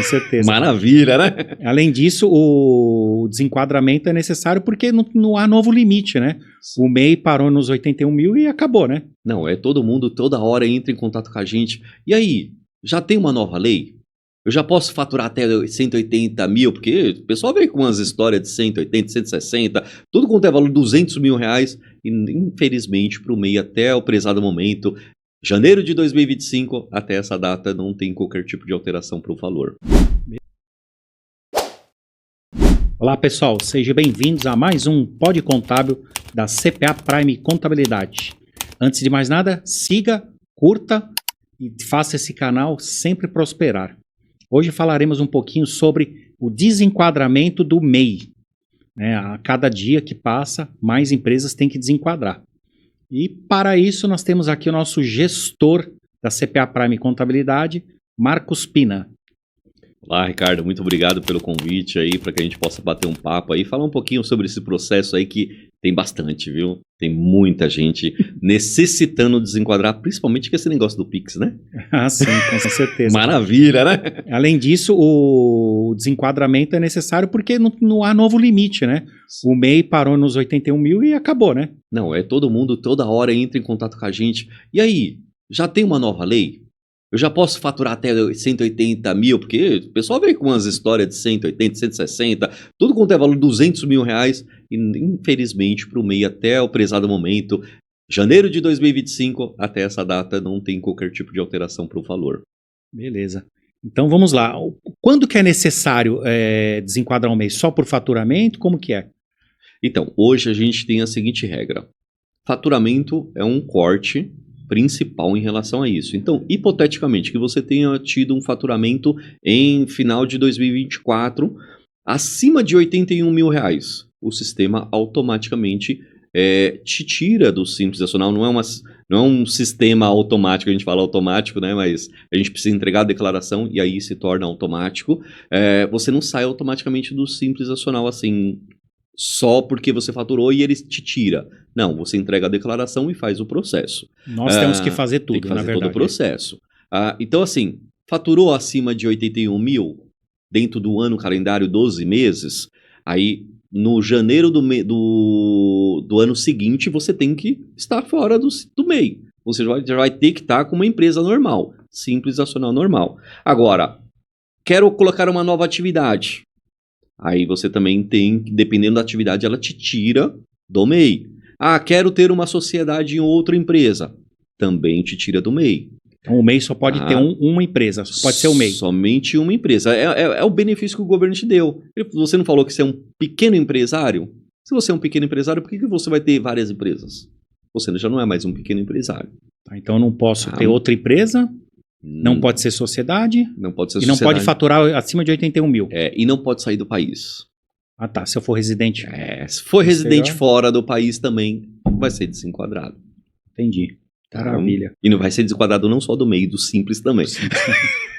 certeza. Maravilha, né? Além disso, o desenquadramento é necessário porque não há novo limite, né? O MEI parou nos 81 mil e acabou, né? Não, todo mundo toda hora entra em contato com a gente. E aí, já tem uma nova lei? Eu já posso faturar até 180 mil? Porque o pessoal vem com umas histórias de 180, 160, tudo quanto é valor, 200 mil reais. E infelizmente, para o MEI, até o prezado momento, janeiro de 2025, até essa data, não tem qualquer tipo de alteração para o valor. Olá pessoal, sejam bem-vindos a mais um Pod Contábil da CPA Prime Contabilidade. Antes de mais nada, siga, curta e faça esse canal sempre prosperar. Hoje falaremos um pouquinho sobre o desenquadramento do MEI. A cada dia que passa, mais empresas têm que desenquadrar. E para isso nós temos aqui o nosso gestor da CPA Prime Contabilidade, Marcos Pina. Olá, Ricardo, muito obrigado pelo convite aí, para que a gente possa bater um papo aí, falar um pouquinho sobre esse processo aí que tem bastante, viu? Tem muita gente necessitando desenquadrar, principalmente com esse negócio do Pix, né? Ah, sim, com certeza. Maravilha, né? Além disso, o desenquadramento é necessário porque não há novo limite, né? O MEI parou nos 81 mil e acabou, né? Não, todo mundo toda hora entra em contato com a gente. E aí, já tem uma nova lei? Eu já posso faturar até 180 mil? Porque o pessoal vem com umas histórias de 180, 160, tudo quanto é valor, 200 mil reais. E infelizmente, para o MEI, até o prezado momento, janeiro de 2025, até essa data, não tem qualquer tipo de alteração para o valor. Beleza. Então vamos lá. Quando que é necessário desenquadrar um MEI? Só por faturamento? Como que é? Então, hoje a gente tem a seguinte regra. Faturamento é um corte principal em relação a isso. Então, hipoteticamente, que você tenha tido um faturamento em final de 2024 acima de 81 mil reais, o sistema automaticamente te tira do Simples Nacional. Não é um sistema automático, a gente fala automático, né? Mas a gente precisa entregar a declaração e aí se torna automático. Você não sai automaticamente do Simples Nacional assim, só porque você faturou e ele te tira. Não, você entrega a declaração e faz o processo. Nós temos que fazer tudo, tem que fazer na verdade. todo o processo. Então, assim, faturou acima de 81 mil, dentro do ano calendário 12 meses, aí no janeiro do ano seguinte você tem que estar fora do MEI. Você já vai ter que estar com uma empresa normal, Simples Nacional normal. Agora, quero colocar uma nova atividade. Aí você também tem, dependendo da atividade, ela te tira do MEI. Ah, quero ter uma sociedade em outra empresa. Também te tira do MEI. Então o MEI só pode ter uma empresa, só pode ser o MEI. Somente uma empresa. É o benefício que o governo te deu. Você não falou que você é um pequeno empresário? Se você é um pequeno empresário, por que você vai ter várias empresas? Você já não é mais um pequeno empresário. Então eu não posso ter outra empresa, não pode ser sociedade, não pode ser e não pode faturar acima de 81 mil. E não pode sair do país. Ah tá, se eu for residente. Se for residente fora do país também vai ser desenquadrado. Entendi. Maravilha. E não vai ser desenquadrado não só do MEI, do Simples também.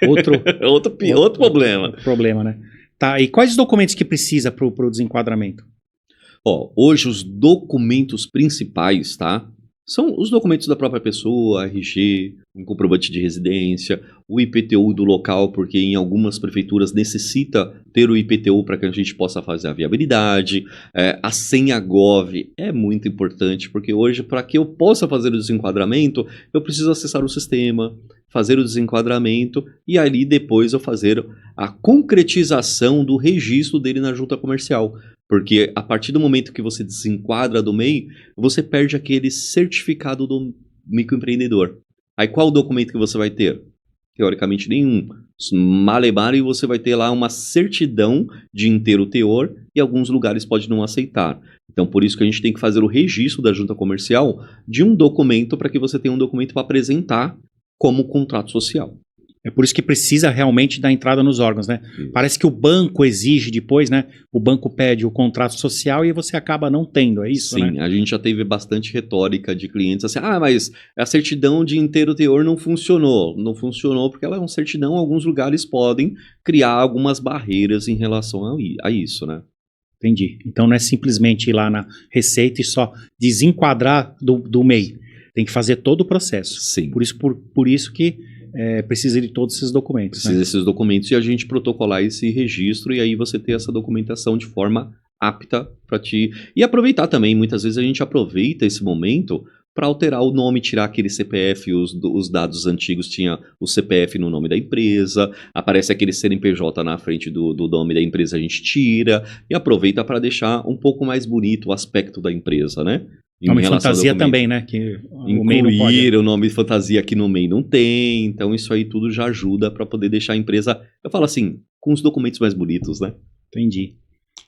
outro problema. Outro problema, né? Tá, e quais os documentos que precisa para o desenquadramento? Hoje os documentos principais, tá? São os documentos da própria pessoa, RG, um comprovante de residência, o IPTU do local, porque em algumas prefeituras necessita ter o IPTU para que a gente possa fazer a viabilidade. A senha Gov é muito importante, porque hoje, para que eu possa fazer o desenquadramento, eu preciso acessar o sistema, fazer o desenquadramento e ali depois eu fazer a concretização do registro dele na junta comercial. Porque a partir do momento que você desenquadra do MEI, você perde aquele certificado do microempreendedor. Aí qual o documento que você vai ter? Teoricamente nenhum. Malemar, e você vai ter lá uma certidão de inteiro teor e alguns lugares pode não aceitar. Então por isso que a gente tem que fazer o registro da junta comercial de um documento para que você tenha um documento para apresentar como contrato social. É por isso que precisa realmente da entrada nos órgãos, né? Sim. Parece que o banco exige depois, né? O banco pede o contrato social e você acaba não tendo, é isso, Sim, né? A gente já teve bastante retórica de clientes assim, mas a certidão de inteiro teor não funcionou. Não funcionou porque ela é uma certidão, alguns lugares podem criar algumas barreiras em relação a isso, né? Entendi. Então não é simplesmente ir lá na Receita e só desenquadrar do MEI. Tem que fazer todo o processo. Sim. Por isso que precisa de todos esses documentos. Precisa desses documentos e a gente protocolar esse registro e aí você ter essa documentação de forma apta para ti. E aproveitar também, muitas vezes a gente aproveita esse momento para alterar o nome, tirar aquele CPF, os dados antigos tinha o CPF no nome da empresa, aparece aquele CNPJ na frente do nome da empresa, a gente tira e aproveita para deixar um pouco mais bonito o aspecto da empresa, né? Nome fantasia também, né? Que o MEI não pode. O nome fantasia aqui no MEI não tem, então isso aí tudo já ajuda para poder deixar a empresa, eu falo assim, com os documentos mais bonitos, né? Entendi.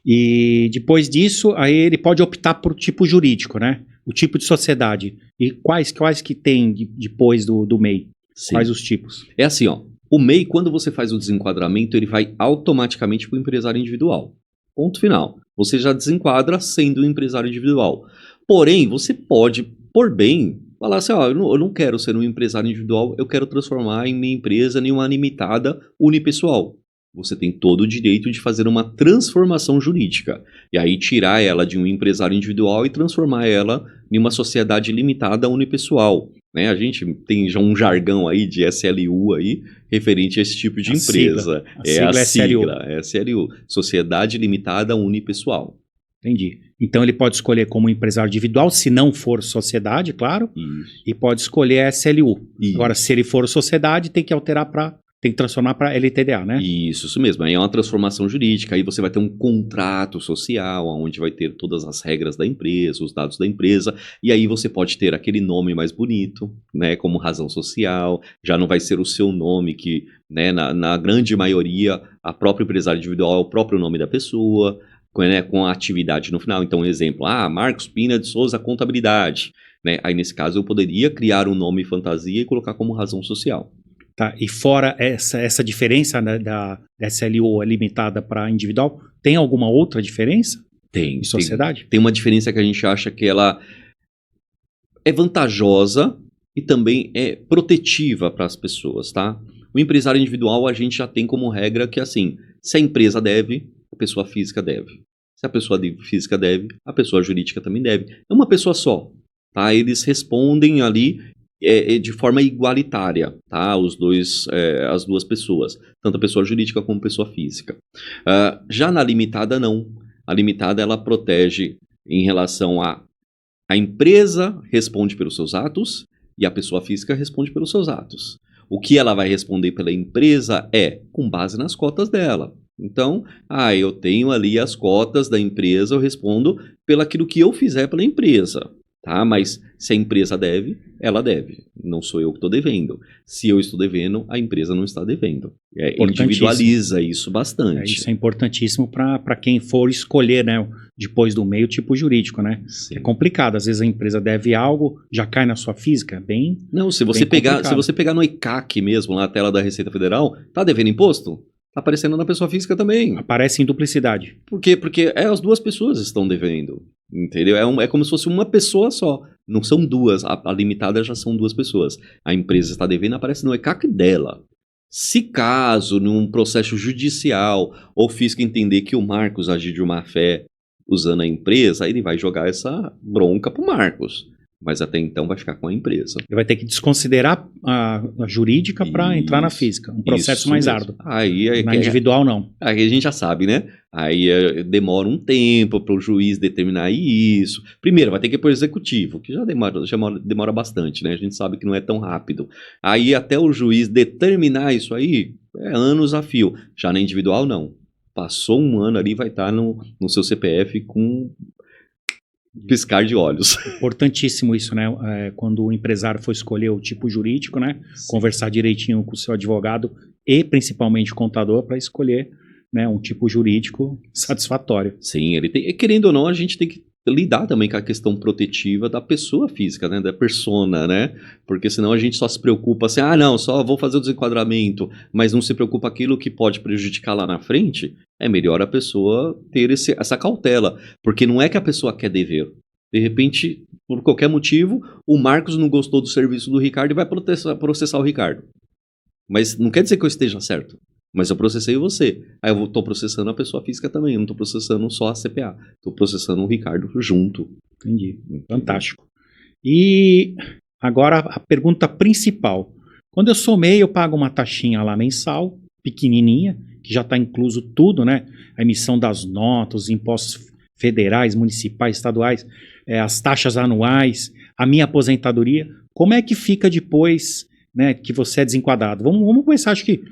E depois disso, aí ele pode optar por tipo jurídico, né? O tipo de sociedade. E quais que tem depois do MEI? Sim. Quais os tipos? É assim, ó. O MEI, quando você faz o desenquadramento, ele vai automaticamente para o empresário individual. Ponto final. Você já desenquadra sendo um empresário individual. Porém, você pode, por bem, falar assim, ó, eu não quero ser um empresário individual, eu quero transformar em minha empresa em uma limitada unipessoal. Você tem todo o direito de fazer uma transformação jurídica. E aí tirar ela de um empresário individual e transformar ela em uma sociedade limitada unipessoal. Né? A gente tem já um jargão aí de SLU aí, referente a esse tipo de empresa. A sigla é SLU. Sociedade Limitada Unipessoal. Entendi. Então ele pode escolher como empresário individual, se não for sociedade, claro. Isso. E pode escolher a SLU. Isso. Agora, se ele for sociedade, tem que alterar tem que transformar para LTDA, né? Isso mesmo. Aí é uma transformação jurídica. Aí você vai ter um contrato social, onde vai ter todas as regras da empresa, os dados da empresa. E aí você pode ter aquele nome mais bonito, né? Como razão social. Já não vai ser o seu nome que, né? Na grande maioria, a própria empresário individual é o próprio nome da pessoa, né, com a atividade no final. Então, um exemplo, Marcos Pina de Souza Contabilidade. Né? Aí, nesse caso, eu poderia criar um nome fantasia e colocar como razão social. Tá, e fora essa diferença da SLU limitada para individual, tem alguma outra diferença? Tem. Em sociedade? Tem uma diferença que a gente acha que ela é vantajosa e também é protetiva para as pessoas, tá? O empresário individual, a gente já tem como regra que, assim, se a empresa deve, a pessoa física deve. Se a pessoa física deve, a pessoa jurídica também deve. É uma pessoa só, tá? Eles respondem ali de forma igualitária, tá? As duas pessoas, tanto a pessoa jurídica como a pessoa física. Já na limitada, não. A limitada, ela protege em relação a empresa responde pelos seus atos e a pessoa física responde pelos seus atos. O que ela vai responder pela empresa é com base nas cotas dela. Então, eu tenho ali as cotas da empresa, eu respondo pelo aquilo que eu fizer pela empresa. Tá? Mas se a empresa deve, ela deve. Não sou eu que estou devendo. Se eu estou devendo, a empresa não está devendo. Individualiza isso bastante. Isso é importantíssimo para quem for escolher, né, depois do MEI, o tipo jurídico, né? Sim. É complicado. Às vezes a empresa deve algo, já cai na sua física, Não, se você pegar no ICAC mesmo, na tela da Receita Federal, tá devendo imposto? Tá aparecendo na pessoa física também. Aparece em duplicidade. Por quê? Porque as duas pessoas estão devendo. Entendeu? É como se fosse uma pessoa só. Não são duas. A limitada já são duas pessoas. A empresa está devendo, aparece no ECAC dela. Se caso, num processo judicial, o fisco entender que o Marcos agiu de má fé usando a empresa, ele vai jogar essa bronca pro Marcos. Mas até então vai ficar com a empresa. Ele vai ter que desconsiderar a jurídica para entrar na física. Um processo mais árduo. Na individual, não. Aí a gente já sabe, né? Aí demora um tempo para o juiz determinar isso. Primeiro, vai ter que ir para o executivo, que já demora bastante, né? A gente sabe que não é tão rápido. Aí até o juiz determinar isso aí, é anos a fio. Já na individual, não. Passou um ano ali, vai estar no seu CPF com piscar de olhos. Importantíssimo isso, né? Quando o empresário for escolher o tipo jurídico, né? Sim. Conversar direitinho com o seu advogado e principalmente o contador para escolher, né, um tipo jurídico satisfatório. Sim, querendo ou não, a gente tem que lidar também com a questão protetiva da pessoa física, né, da persona, né, porque senão a gente só se preocupa assim, não, só vou fazer o desenquadramento, mas não se preocupa aquilo que pode prejudicar lá na frente. É melhor a pessoa ter essa cautela, porque não é que a pessoa quer dever. De repente, por qualquer motivo, o Marcos não gostou do serviço do Ricardo e vai processar o Ricardo. Mas não quer dizer que eu esteja certo. Mas eu processei você. Aí eu estou processando a pessoa física também. Eu não estou processando só a CPA. Estou processando o Ricardo junto. Entendi. Fantástico. E agora a pergunta principal. Quando eu sou MEI, eu pago uma taxinha lá mensal, pequenininha, que já está incluso tudo, né? A emissão das notas, os impostos federais, municipais, estaduais, as taxas anuais, a minha aposentadoria. Como é que fica depois, né, que você é desenquadrado? Vamos pensar, acho que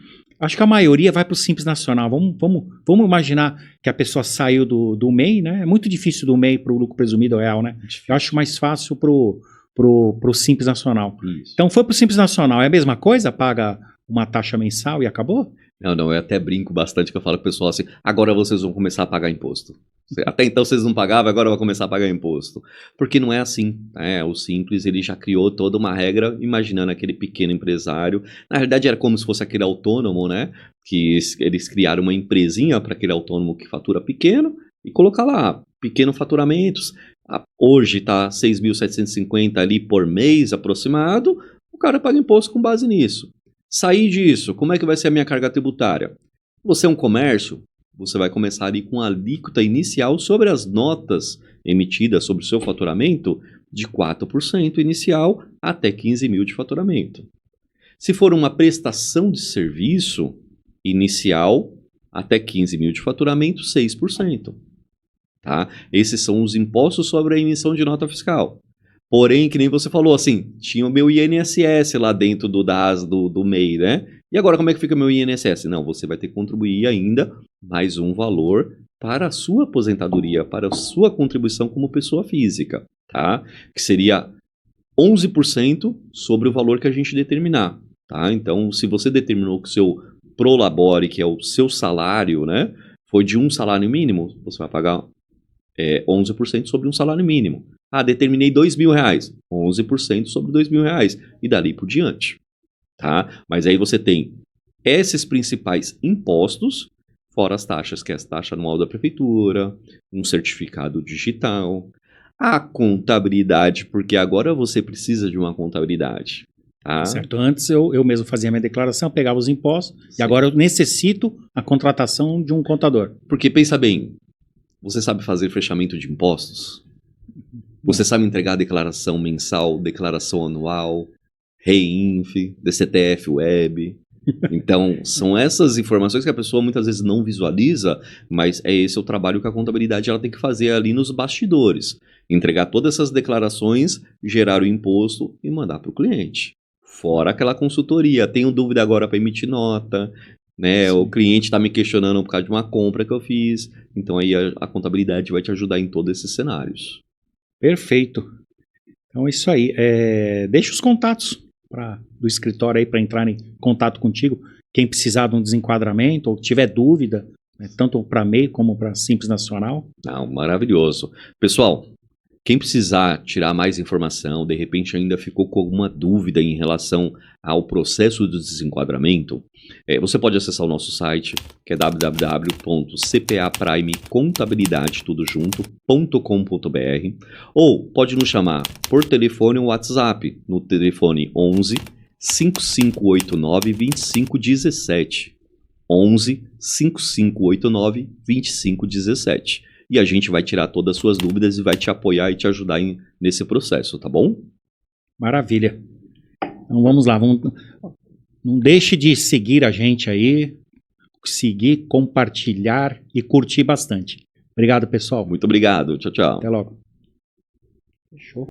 a maioria vai para o Simples Nacional. Vamos imaginar que a pessoa saiu do MEI, né? É muito difícil do MEI para o lucro presumido real, né? Eu acho mais fácil pro Simples Nacional. Isso. Então foi pro Simples Nacional, é a mesma coisa? Paga uma taxa mensal e acabou? Não, eu até brinco bastante que eu falo pro pessoal assim, agora vocês vão começar a pagar imposto. Até então vocês não pagavam, agora vai começar a pagar imposto. Porque não é assim, né? O Simples, ele já criou toda uma regra, imaginando aquele pequeno empresário. Na realidade era como se fosse aquele autônomo, né? Que eles criaram uma empresinha para aquele autônomo que fatura pequeno e colocar lá, pequenos faturamentos. Hoje está 6.750 ali por mês aproximado, o cara paga imposto com base nisso. Sair disso, como é que vai ser a minha carga tributária? Você é um comércio, você vai começar ali com a alíquota inicial sobre as notas emitidas sobre o seu faturamento de 4% inicial até 15 mil de faturamento. Se for uma prestação de serviço inicial até 15 mil de faturamento, 6%. Tá? Esses são os impostos sobre a emissão de nota fiscal. Porém, que nem você falou, assim, tinha o meu INSS lá dentro do DAS do MEI, né? E agora como é que fica meu INSS? Não, você vai ter que contribuir ainda mais um valor para a sua aposentadoria, para a sua contribuição como pessoa física, tá? Que seria 11% sobre o valor que a gente determinar, tá? Então, se você determinou que o seu prolabore, que é o seu salário, né, foi de um salário mínimo, você vai pagar 11% sobre um salário mínimo. Determinei R$2.000, 11% sobre R$2.000 e dali por diante, tá? Mas aí você tem esses principais impostos, fora as taxas, que é a taxa anual da prefeitura, um certificado digital, a contabilidade, porque agora você precisa de uma contabilidade, tá? Certo, antes eu mesmo fazia minha declaração, pegava os impostos, Sim. E agora eu necessito a contratação de um contador. Porque pensa bem, você sabe fazer fechamento de impostos? Você sabe entregar a declaração mensal, declaração anual, REINF, DCTF Web. Então, são essas informações que a pessoa muitas vezes não visualiza, mas esse é o trabalho que a contabilidade ela tem que fazer ali nos bastidores. Entregar todas essas declarações, gerar o imposto e mandar para o cliente. Fora aquela consultoria. Tenho dúvida agora para emitir nota, né? Sim. O cliente está me questionando por causa de uma compra que eu fiz. Então, aí a contabilidade vai te ajudar em todos esses cenários. Perfeito. Então é isso aí. Deixa os contatos do escritório aí para entrar em contato contigo. Quem precisar de um desenquadramento ou tiver dúvida, né, tanto para MEI como para Simples Nacional. Maravilhoso. Pessoal, quem precisar tirar mais informação, de repente ainda ficou com alguma dúvida em relação ao processo do desenquadramento, você pode acessar o nosso site, que é www.cpaprimecontabilidade.com.br, ou pode nos chamar por telefone ou WhatsApp no telefone 11 5589 2517. 11 5589 2517. E a gente vai tirar todas as suas dúvidas e vai te apoiar e te ajudar nesse processo, tá bom? Maravilha. Então vamos lá. Não deixe de seguir a gente aí, seguir, compartilhar e curtir bastante. Obrigado, pessoal. Muito obrigado. Tchau, tchau. Até logo. Fechou.